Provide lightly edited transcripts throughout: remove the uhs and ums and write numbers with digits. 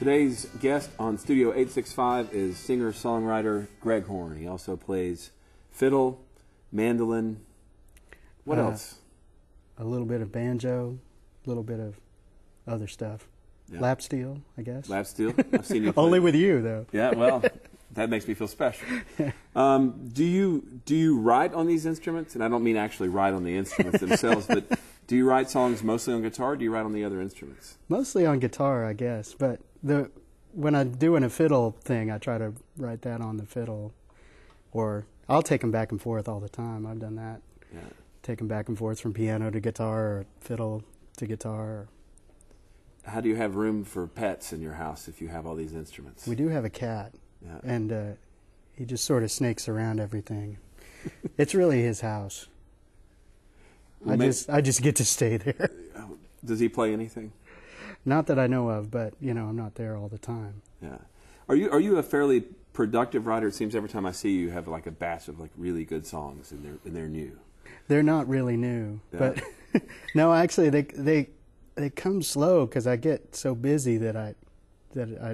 Today's guest on Studio 865 is singer-songwriter Greg Horne. He also plays fiddle, mandolin. What else? A little bit of banjo, a little bit of other stuff. Yeah. Lap steel, I guess. Lap steel? I've seen you play. Only with you, though. Yeah, well, that makes me feel special. Do you write on these instruments? And I don't mean actually write on the instruments themselves, but do you write songs mostly on guitar, or do you write on the other instruments? Mostly on guitar, I guess. But when I'm doing a fiddle thing, I try to write that on the fiddle. Or I'll take them back and forth all the time. I've done that. Yeah. Take them back and forth from piano to guitar or fiddle to guitar. How do you have room for pets in your house if you have all these instruments? We do have a cat, and he just sort of snakes around everything. It's really his house. Well, I just get to stay there. Does he play anything? Not that I know of, but I'm not there all the time. Yeah. Are you a fairly productive writer? It seems every time I see you, you have like a batch of like really good songs, and they're new. They're not really new, but no, actually they come slow because I get so busy that I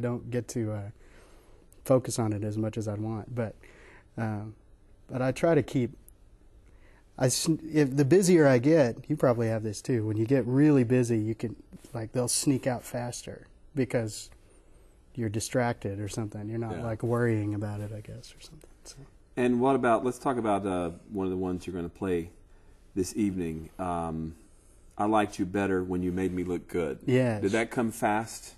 don't get to focus on it as much as I'd want. But I try to keep. If the busier I get, you probably have this too. When you get really busy, you can they'll sneak out faster because you're distracted or something. You're not like worrying about it, I guess, or something. So. And what about? Let's talk about one of the ones you're going to play this evening. I liked you better when you made me look good. Yes. Did that come fast?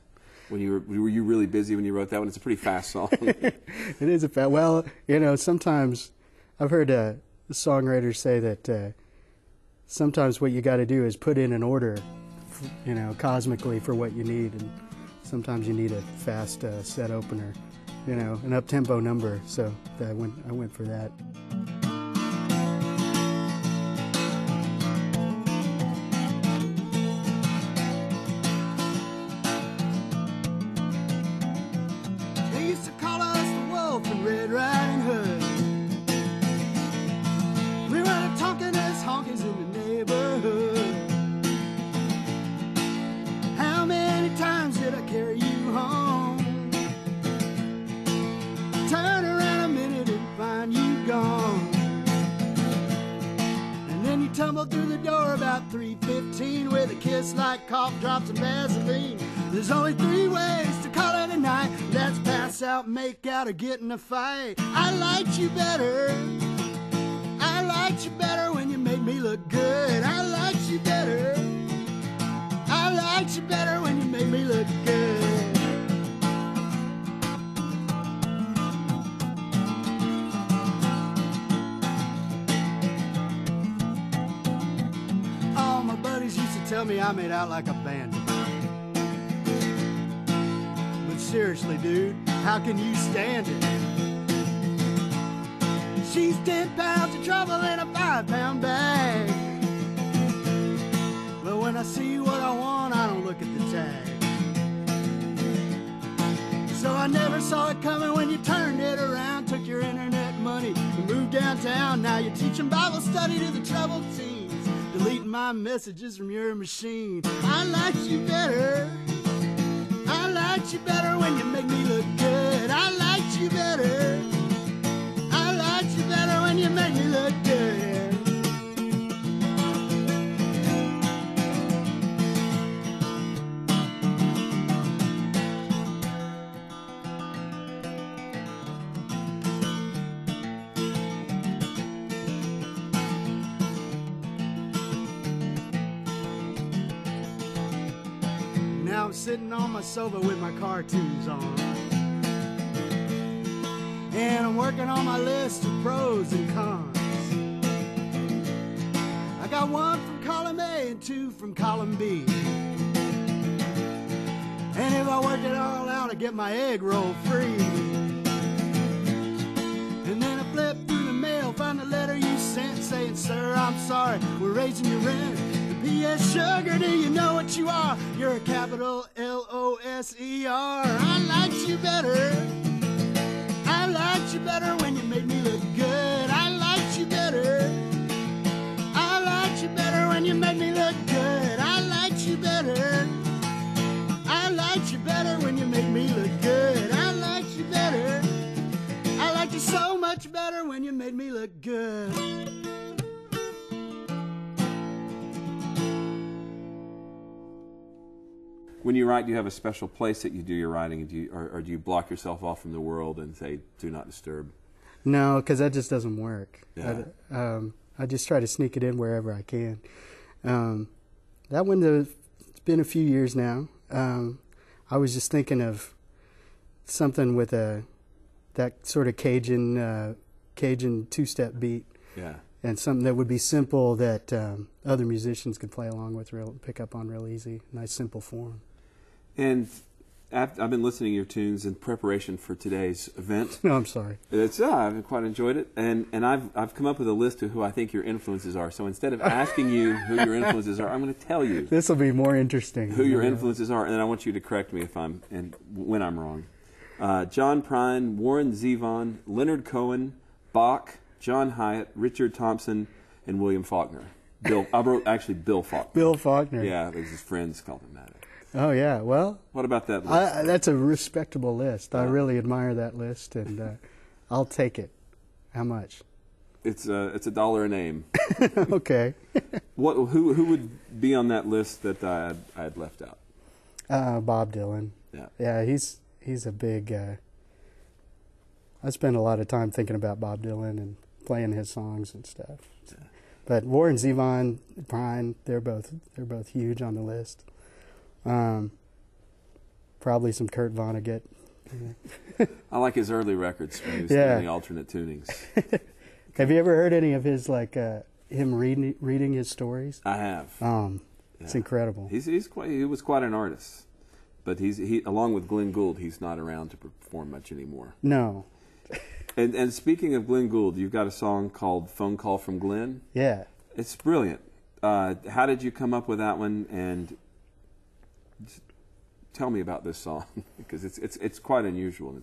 Were you really busy when you wrote that one? It's a pretty fast song. It is a fast. Well, sometimes I've heard songwriters say that sometimes what you got to do is put in an order, cosmically for what you need, and sometimes you need a fast set opener, an up-tempo number. So I went for that. Red Riding Hood. We were talking as honkies in the neighborhood. How many times did I carry you home? Turn around a minute and find you gone. And then you tumbled through the door about 3:15 with a kiss like cough drops and Vaseline. There's only 3 ways to call it a night. That's pass out, make out, or get in a fight. I liked you better. I liked you better when you made me look good. I liked you better. I liked you better when you made me look good. All my buddies used to tell me I made out like a bandit. Seriously, dude, how can you stand it? She's 10 pounds of trouble in a 5-pound bag. But when I see what I want, I don't look at the tag. So I never saw it coming when you turned it around, took your internet money and moved downtown. Now you're teaching Bible study to the troubled teens, deleting my messages from your machine. I liked you better. I liked you better when you make me look good. I liked you better. I liked you better when you make me look good. Now I'm sitting on my sofa with my cartoons on, and I'm working on my list of pros and cons. I got 1 from column A and 2 from column B. And if I work it all out, I get my egg roll free. And then I flip through the mail, find the letter you sent saying, "Sir, I'm sorry, we're raising your rent." P.S. Sugar, do you know what you are? You're a capital L-O-S-E-R. I liked you better. I liked you better when you made me look good. I liked you better. I liked you better when you made me look good. I liked you better. I liked you better when you made me When you write, do you have a special place that you do your writing, and or do you block yourself off from the world and say, do not disturb? No, because that just doesn't work. Yeah. I just try to sneak it in wherever I can. That one, it's been a few years now. I was just thinking of something with that sort of Cajun two-step beat. Yeah. And something that would be simple that other musicians could play along with, pick up on real easy. Nice, simple form. And I've been listening to your tunes in preparation for today's event. No, I'm sorry. I've quite enjoyed it, and I've come up with a list of who I think your influences are. So instead of asking you who your influences are, I'm going to tell you. This will be more interesting. Who your influences are, and then I want you to correct me when I'm wrong. John Prine, Warren Zevon, Leonard Cohen, Bach, John Hyatt, Richard Thompson, and William Faulkner. Bill Faulkner. Bill Faulkner. Yeah, his friends called him that. Oh, yeah. Well, what about that list? That's a respectable list. I really admire that list, and I'll take it. How much? It's $1 a name. Okay. Who would be on that list that I had left out? Bob Dylan. Yeah. Yeah, he's a big. I spend a lot of time thinking about Bob Dylan and playing his songs and stuff. Yeah. But Warren Zevon, Prine, they're both huge on the list. Probably some Kurt Vonnegut. I like his early records when he was doing the alternate tunings. Have you ever heard any of his, like him reading his stories? I have. It's incredible. He was quite an artist, but he along with Glenn Gould, he's not around to perform much anymore. No. And speaking of Glenn Gould, you've got a song called "Phone Call from Glenn." Yeah. It's brilliant. How did you come up with that one? And tell me about this song because it's quite unusual.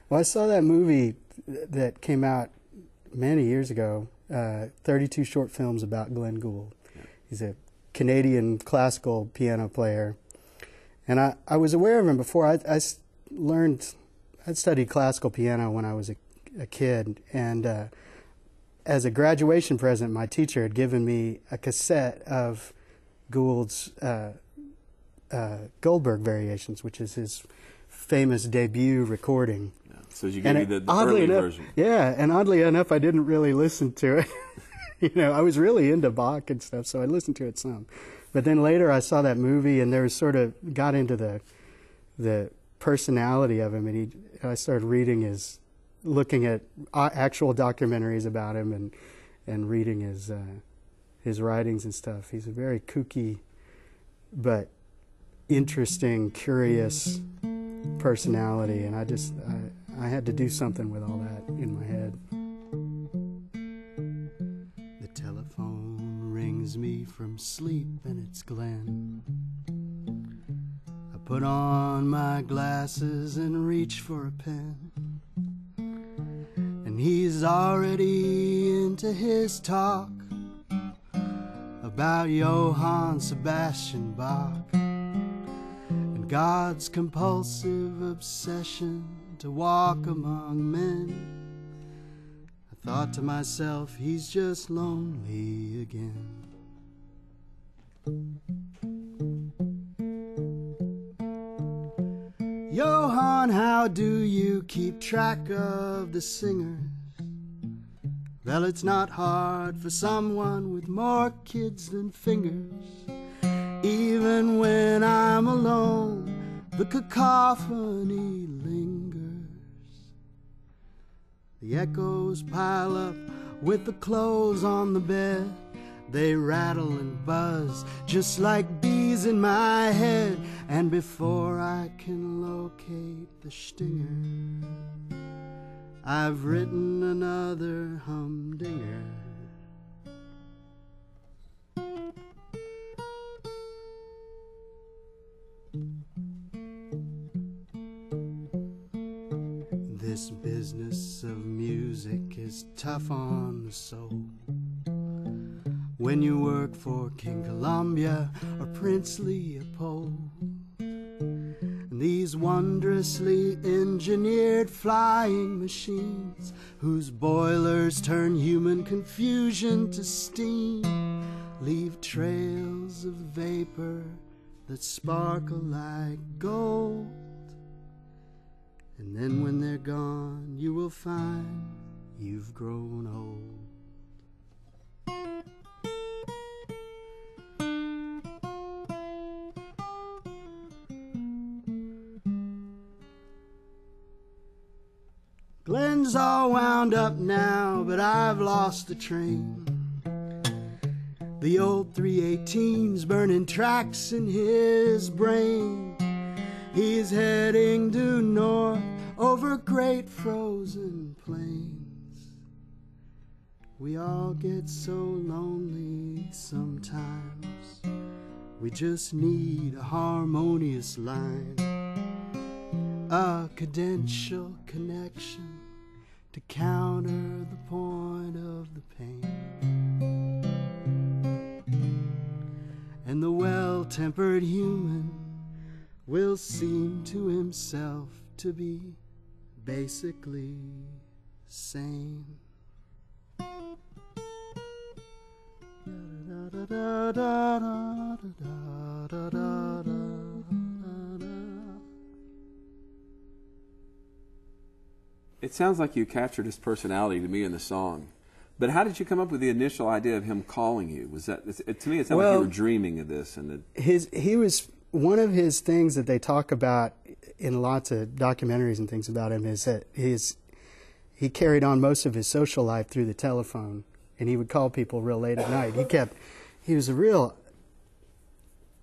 Well, I saw that movie that came out many years ago, 32 short films about Glenn Gould. Yeah. He's a Canadian classical piano player. And I was aware of him before. I'd studied classical piano when I was a kid. And as a graduation present, my teacher had given me a cassette of Gould's Goldberg Variations, which is his famous debut recording. Yeah. So you gave me the early version. Yeah, and oddly enough, I didn't really listen to it. I was really into Bach and stuff, so I listened to it some. But then later I saw that movie, and there was got into the personality of him, and I started looking at actual documentaries about him and reading his writings and stuff. He's a very kooky, but interesting, curious personality, and I had to do something with all that in my head. The telephone rings me from sleep, and it's Glenn. I put on my glasses and reach for a pen, and he's already into his talk about Johann Sebastian Bach and God's compulsive obsession to walk among men. I thought to myself, he's just lonely again. Johann, how do you keep track of the singers? Well, it's not hard for someone with more kids than fingers. Even when I'm alone, the cacophony lingers. The echoes pile up with the clothes on the bed. They rattle and buzz just like bees in my head. And before I can locate the stinger, I've written another humdinger. This business of music is tough on the soul. When you work for King Columbia or Prince Leopold, and these wondrously engineered flying machines whose boilers turn human confusion to steam leave trails of vapor that sparkle like gold. And then when they're gone, you will find you've grown old. Glenn's all wound up now, but I've lost the train. The old 318's burning tracks in his brain. He's heading due north over great frozen plains. We all get so lonely sometimes. We just need a harmonious line, a cadential connection to counter the point of the pain. And the well-tempered human will seem to himself to be basically sane. It sounds like you captured his personality to me in the song. But how did you come up with the initial idea of him calling you? Was that, to me, it sounded like you were dreaming of this. And he was, one of his things that they talk about in lots of documentaries and things about him is that he carried on most of his social life through the telephone, and he would call people real late at night. He was a real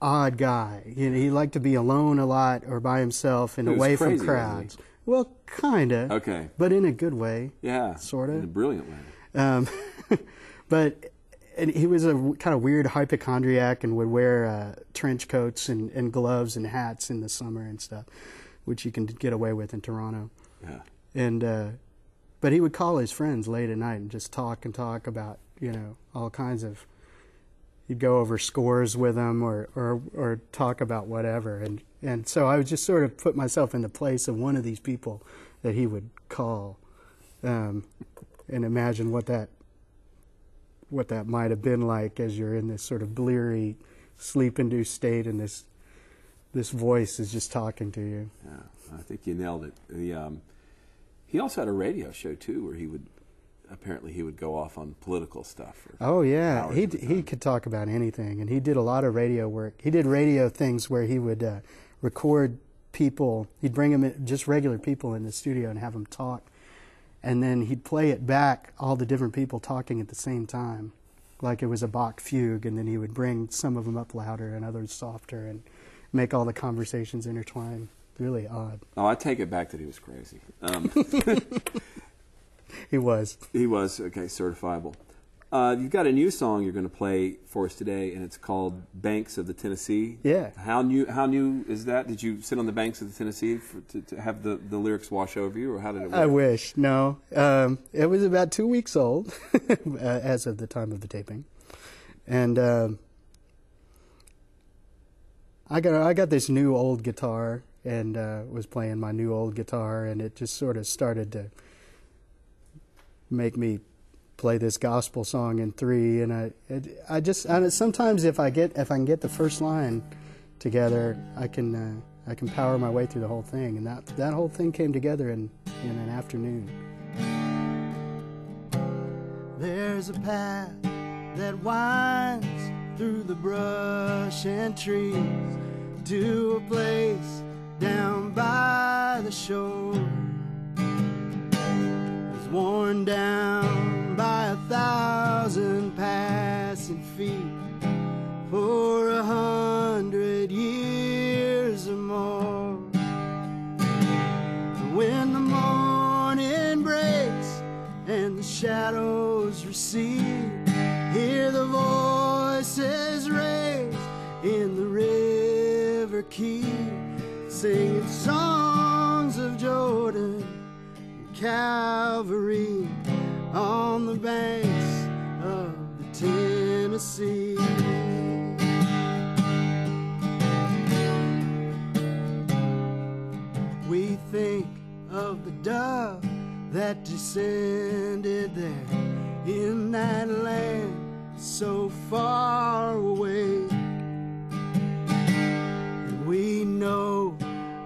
odd guy. He liked to be alone a lot or by himself and away from crowds. Well, kind of. Okay. But in a good way. Yeah. Sort of. In a brilliant way. And he was a kind of weird hypochondriac and would wear trench coats and gloves and hats in the summer and stuff, which you can get away with in Toronto. Yeah. And but he would call his friends late at night and just talk about, all kinds of. He'd go over scores with them or talk about whatever. And so I would just sort of put myself in the place of one of these people that he would call, and imagine what that might have been like as you're in this sort of bleary, sleep-induced state, and this voice is just talking to you. Yeah, I think you nailed it. He also had a radio show too, where he would go off on political stuff. Oh yeah, he could talk about anything, and he did a lot of radio work. He did radio things where he would record people. He'd bring them in, just regular people in the studio and have them talk. And then he'd play it back, all the different people talking at the same time, like it was a Bach fugue, and then he would bring some of them up louder and others softer and make all the conversations intertwine. Really odd. Oh, I take it back that he was crazy. He was. He was, okay, certifiable. You've got a new song you're going to play for us today, and it's called Banks of the Tennessee. Yeah. How new is that? Did you sit on the banks of the Tennessee to have the lyrics wash over you, or how did it work? I wish. No. It was about 2 weeks old as of the time of the taping. And I got this new old guitar and was playing my new old guitar, and it just sort of started to make me play this gospel song in 3, and I sometimes if I can get the first line together, I can power my way through the whole thing, and that whole thing came together in an afternoon. There's a path that winds through the brush and trees to a place down by the shore. It's worn down by 1,000 passing feet for 100 years or more. When the morning breaks and the shadows recede, hear the voices raised in the river Key, singing songs of Jordan and Calvary on the banks of the Tennessee. We think of the dove that descended there in that land so far away. know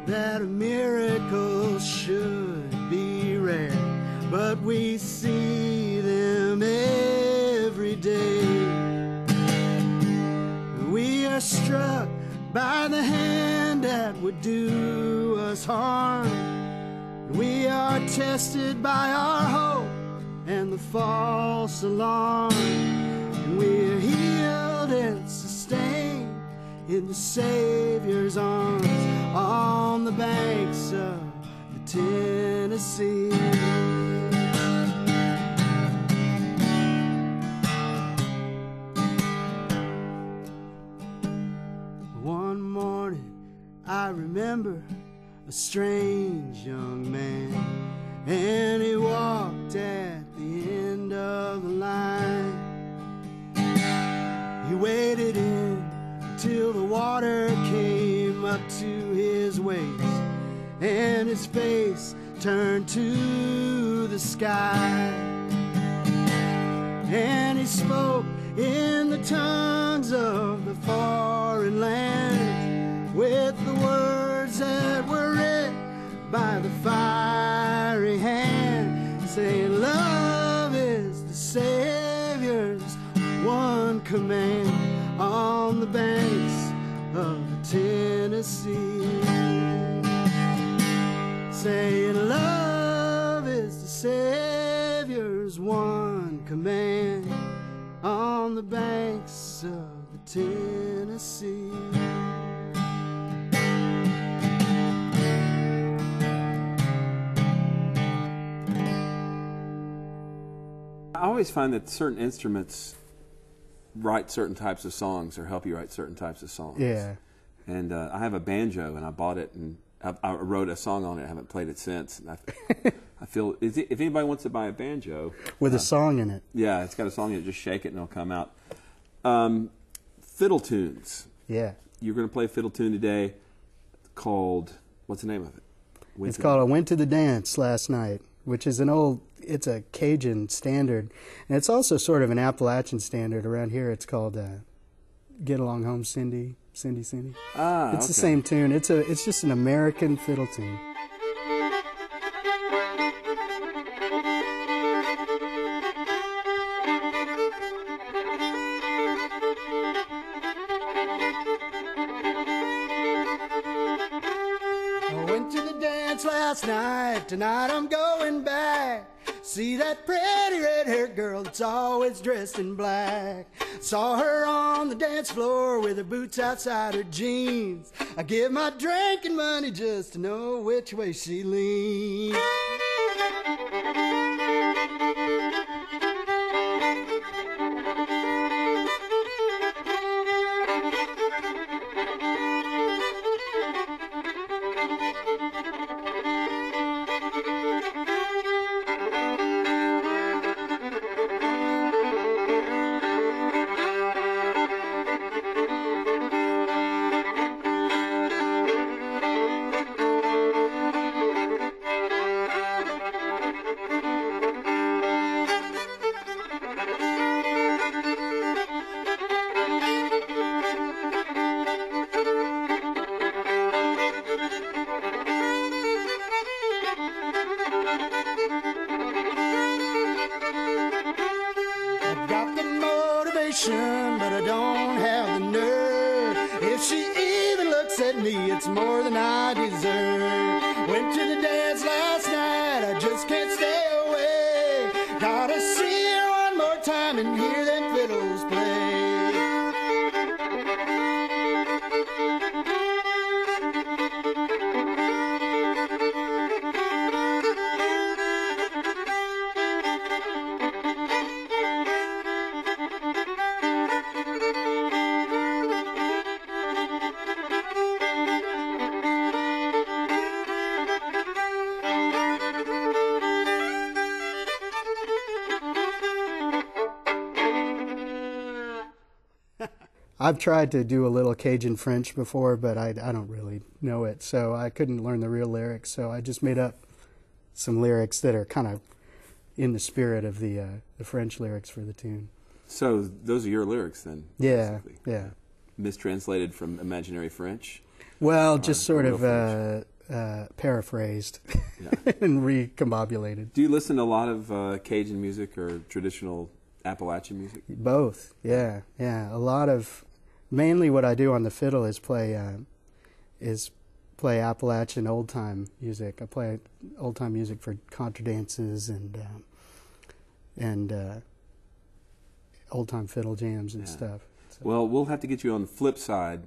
that a miracle should be rare, but we see them every day. We are struck by the hand that would do us harm. We are tested by our hope and the false alarm. And we are healed and sustained in the Savior's arms on the banks of the Tennessee. One morning I remember a strange young man, and he walked at the end of the line. He waded in till the water came up to his waist, and his face turned to the sky. And he spoke in the tongues of the foreign land, with the words that were written by the fiery hand, saying, love is the Savior's one command on the banks of the Tennessee. Saying, love is the Savior's one command on the banks of the Tennessee. I always find that certain instruments write certain types of songs or help you write certain types of songs. Yeah. And I have a banjo, and I bought it, and I wrote a song on it. I haven't played it since. And I feel, if anybody wants to buy a banjo. With a song in it. Yeah, it's got a song in it. Just shake it, and it'll come out. Fiddle tunes. Yeah. You're going to play a fiddle tune today called, what's the name of it? It's called I Went to the Dance Last Night, which is it's a Cajun standard. And it's also sort of an Appalachian standard. Around here it's called Get Along Home, Cindy, Cindy, Cindy. It's the same tune. It's just an American fiddle tune. I went to the dance last night, tonight I'm going back. See that pretty red-haired girl that's always dressed in black. Saw her on the dance floor with her boots outside her jeans. I give my drinking money just to know which way she leans. But I don't have the nerve. If she even looks at me, it's more than I deserve. Went to the dance last night, I just can't stay away. Gotta see her one more time and hear them fiddles play. I've tried to do a little Cajun French before, but I don't really know it, so I couldn't learn the real lyrics. So I just made up some lyrics that are kind of in the spirit of the French lyrics for the tune. So those are your lyrics then? Yeah, basically. yeah. Mistranslated from imaginary French? Well, just sort of paraphrased Yeah. and recombobulated. Do you listen to a lot of Cajun music or traditional Appalachian music? Both, yeah. A lot of, mainly what I do on the fiddle is play Appalachian old time music. I play old time music for contra dances and old time fiddle jams and stuff. So. Well, we'll have to get you on the flip side,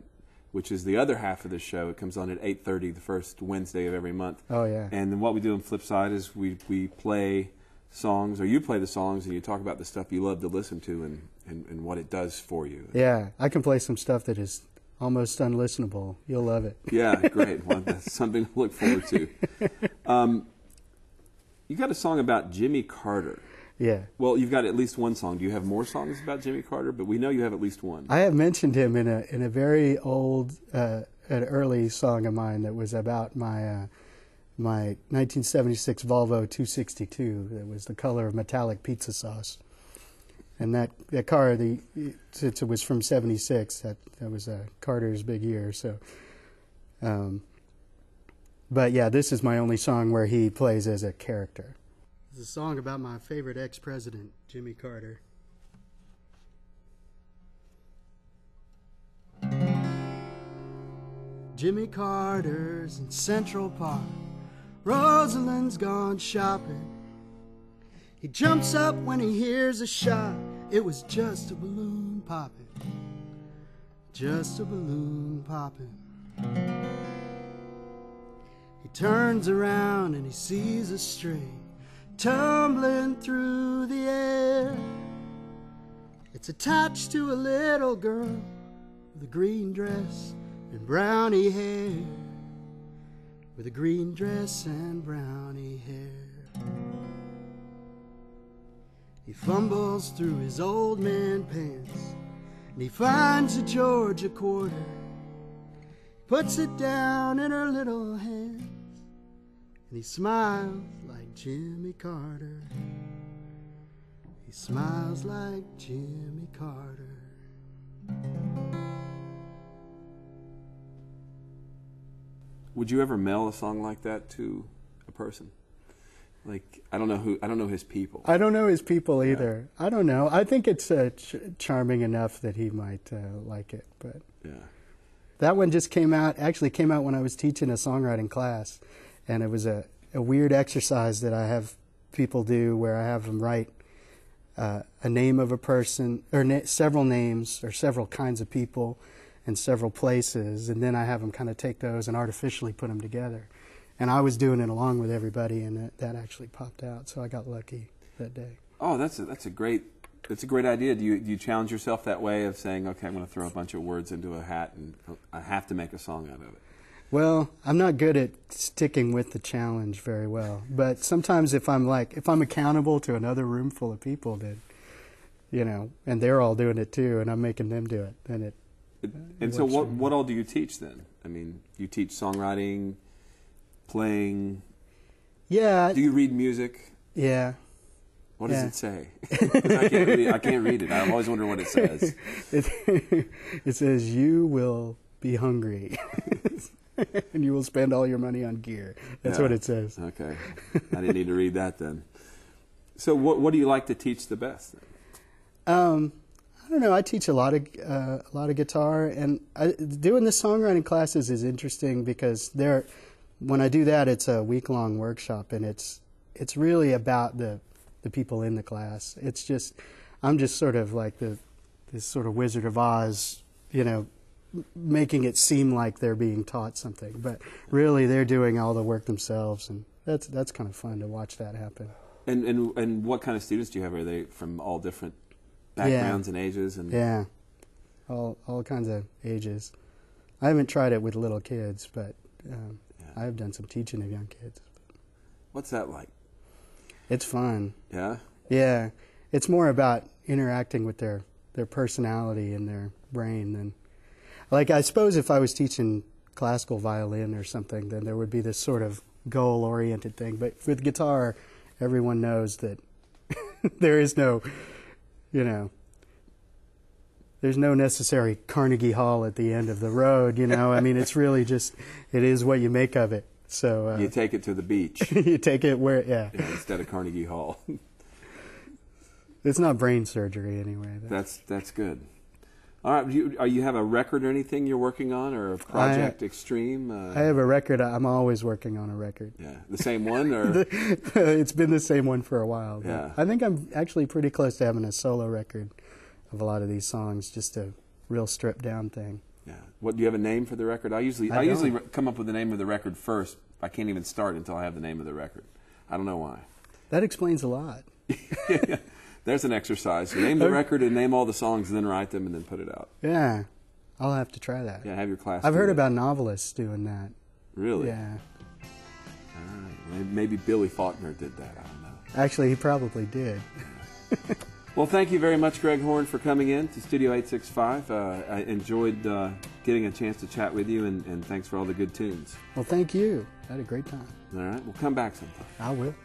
which is the other half of the show. It comes on at 8:30 the first Wednesday of every month. Oh, yeah. And then what we do on flip side is we play songs, or you play the songs, and you talk about the stuff you love to listen to and what it does for you. Yeah, I can play some stuff that is almost unlistenable. You'll love it. Yeah, great. Well, that's something to look forward to. You got a song about Jimmy Carter. Yeah. Well, you've got at least one song. Do you have more songs about Jimmy Carter? But we know you have at least one. I have mentioned him in a very old, an early song of mine that was about my 1976 Volvo 262. That was the color of metallic pizza sauce. And that car, since it was from '76, that was Carter's big year. So, but yeah, this is my only song where he plays as a character. It's a song about my favorite ex-president, Jimmy Carter. Jimmy Carter's in Central Park. Rosalind's gone shopping. He jumps up when he hears a shot. It was just a balloon popping. Just a balloon popping. He turns around and he sees a string tumbling through the air. It's attached to a little girl with a green dress and brownie hair. With a green dress and brownie hair. He fumbles through his old man pants and he finds a Georgia quarter. Puts it down in her little hands and he smiles like Jimmy Carter. He smiles like Jimmy Carter. Would you ever mail a song like that to a person? Like, I don't know his people. I don't know his people either. Yeah. I don't know. I think it's charming enough that he might like it. But yeah, that one just came out when I was teaching a songwriting class, and it was a weird exercise that I have people do where I have them write a name of a person, or several names, or several kinds of people, and several places, and then I have them kind of take those and artificially put them together. And I was doing it along with everybody, and that actually popped out. So I got lucky that day. Oh, that's a great idea. Do you challenge yourself that way of saying, okay, I'm going to throw a bunch of words into a hat and I have to make a song out of it? Well, I'm not good at sticking with the challenge very well. But sometimes if I'm accountable to another room full of people, then, and they're all doing it too, and I'm making them do it, then it. And so, what all do you teach then? I mean, you teach songwriting, playing. Yeah. Do you read music? Yeah. What does it say? I can't read it. I always wonder what it says. It says, "You will be hungry, and you will spend all your money on gear." That's what it says. Okay, I didn't need to read that then. So, what do you like to teach the best then? I don't know. I teach a lot of guitar, and doing the songwriting classes is interesting because when I do that, it's a week-long workshop, and it's really about the people in the class. I'm just sort of like this sort of Wizard of Oz, making it seem like they're being taught something, but really they're doing all the work themselves, and that's kind of fun to watch that happen. And what kind of students do you have? Are they from all different backgrounds and ages? And yeah, all kinds of ages. I haven't tried it with little kids, but I have done some teaching of young kids. What's that like? It's fun. Yeah? Yeah. It's more about interacting with their personality and their brain than... Like, I suppose if I was teaching classical violin or something, then there would be this sort of goal-oriented thing. But with guitar, everyone knows that there is no... there's there's no necessary Carnegie Hall at the end of the road, you know. I mean, it's really just, it is what you make of it. So you take it to the beach. You take it where, yeah, instead of Carnegie Hall. It's not brain surgery anyway. That's good. All right, you have a record or anything you're working on, or a Project Extreme? I have a record. I'm always working on a record. Yeah, the same one, or it's been the same one for a while. Yeah, I think I'm actually pretty close to having a solo record of a lot of these songs, just a real stripped down thing. Yeah. What, do you have a name for the record? I usually come up with the name of the record first. I can't even start until I have the name of the record. I don't know why. That explains a lot. There's an exercise. You name the record and name all the songs, and then write them, and then put it out. Yeah, I'll have to try that. Yeah, have your class. I've heard about novelists doing that. Really? Yeah. All right. Maybe Billy Faulkner did that. I don't know. Actually, he probably did. Well, thank you very much, Greg Horne, for coming in to Studio 865. I enjoyed getting a chance to chat with you, and thanks for all the good tunes. Well, thank you. I had a great time. All right. We'll come back sometime. I will.